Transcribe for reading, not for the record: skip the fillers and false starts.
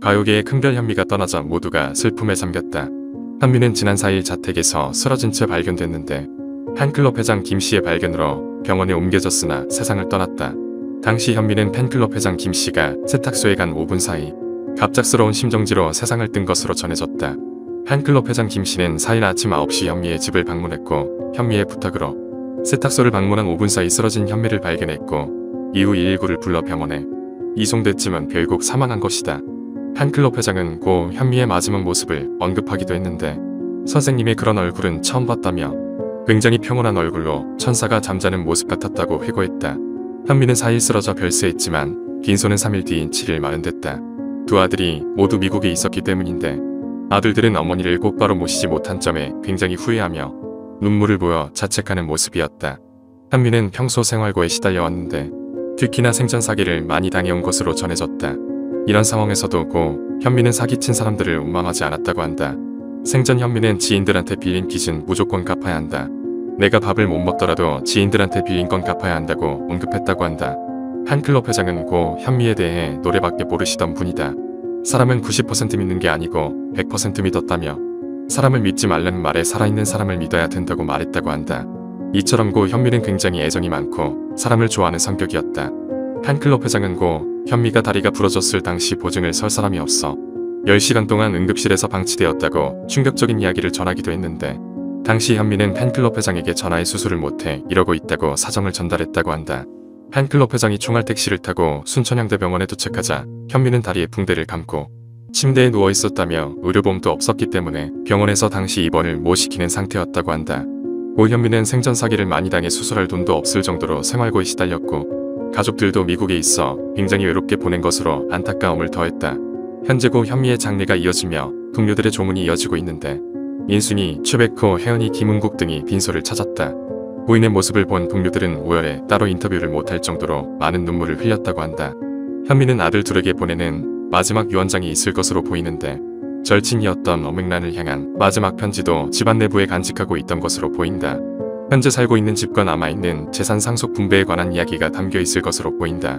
가요계의 큰별 현미가 떠나자 모두가 슬픔에 잠겼다. 현미는 지난 4일 자택에서 쓰러진 채 발견됐는데 팬클럽 회장 김씨의 발견으로 병원에 옮겨졌으나 세상을 떠났다. 당시 현미는 팬클럽 회장 김씨가 세탁소에 간 5분 사이 갑작스러운 심정지로 세상을 뜬 것으로 전해졌다. 팬클럽 회장 김씨는 4일 아침 9시 현미의 집을 방문했고 현미의 부탁으로 세탁소를 방문한 5분 사이 쓰러진 현미를 발견했고 이후 119를 불러 병원에 이송됐지만 결국 사망한 것이다. 팬클럽 회장은 고 현미의 마지막 모습을 언급하기도 했는데 선생님의 그런 얼굴은 처음 봤다며 굉장히 평온한 얼굴로 천사가 잠자는 모습 같았다고 회고했다. 현미는 4일 쓰러져 별세했지만 빈소는 3일 뒤인 7일 마흔됐다. 두 아들이 모두 미국에 있었기 때문인데 아들들은 어머니를 곧바로 모시지 못한 점에 굉장히 후회하며 눈물을 보여 자책하는 모습이었다. 현미는 평소 생활고에 시달려왔는데 특히나 생전 사기를 많이 당해온 것으로 전해졌다. 이런 상황에서도 고 현미는 사기친 사람들을 원망하지 않았다고 한다. 생전 현미는 지인들한테 빌린 빚은 무조건 갚아야 한다. 내가 밥을 못 먹더라도 지인들한테 빌린 건 갚아야 한다고 언급했다고 한다. 팬클럽 회장은 고 현미에 대해 노래밖에 모르시던 분이다. 사람은 90% 믿는 게 아니고 100% 믿었다며 사람을 믿지 말라는 말에 살아있는 사람을 믿어야 된다고 말했다고 한다. 이처럼 고 현미는 굉장히 애정이 많고 사람을 좋아하는 성격이었다. 팬클럽 회장은 고 현미가 다리가 부러졌을 당시 보증을 설 사람이 없어 10시간 동안 응급실에서 방치되었다고 충격적인 이야기를 전하기도 했는데 당시 현미는 팬클럽 회장에게 전화해 수술을 못해 이러고 있다고 사정을 전달했다고 한다. 팬클럽 회장이 총알 택시를 타고 순천향대병원에 도착하자 현미는 다리에 붕대를 감고 침대에 누워 있었다며 의료보험도 없었기 때문에 병원에서 당시 입원을 못 시키는 상태였다고 한다. 고 현미는 생전 사기를 많이 당해 수술할 돈도 없을 정도로 생활고에 시달렸고 가족들도 미국에 있어 굉장히 외롭게 보낸 것으로 안타까움을 더했다. 현재 고 현미의 장례가 이어지며 동료들의 조문이 이어지고 있는데 인순이, 최백호, 혜은이, 김은국 등이 빈소를 찾았다. 부인의 모습을 본 동료들은 오열해 따로 인터뷰를 못할 정도로 많은 눈물을 흘렸다고 한다. 현미는 아들 둘에게 보내는 마지막 유언장이 있을 것으로 보이는데 절친이었던 어맹란을 향한 마지막 편지도 집안 내부에 간직하고 있던 것으로 보인다. 현재 살고 있는 집과 남아있는 재산 상속 분배에 관한 이야기가 담겨 있을 것으로 보인다.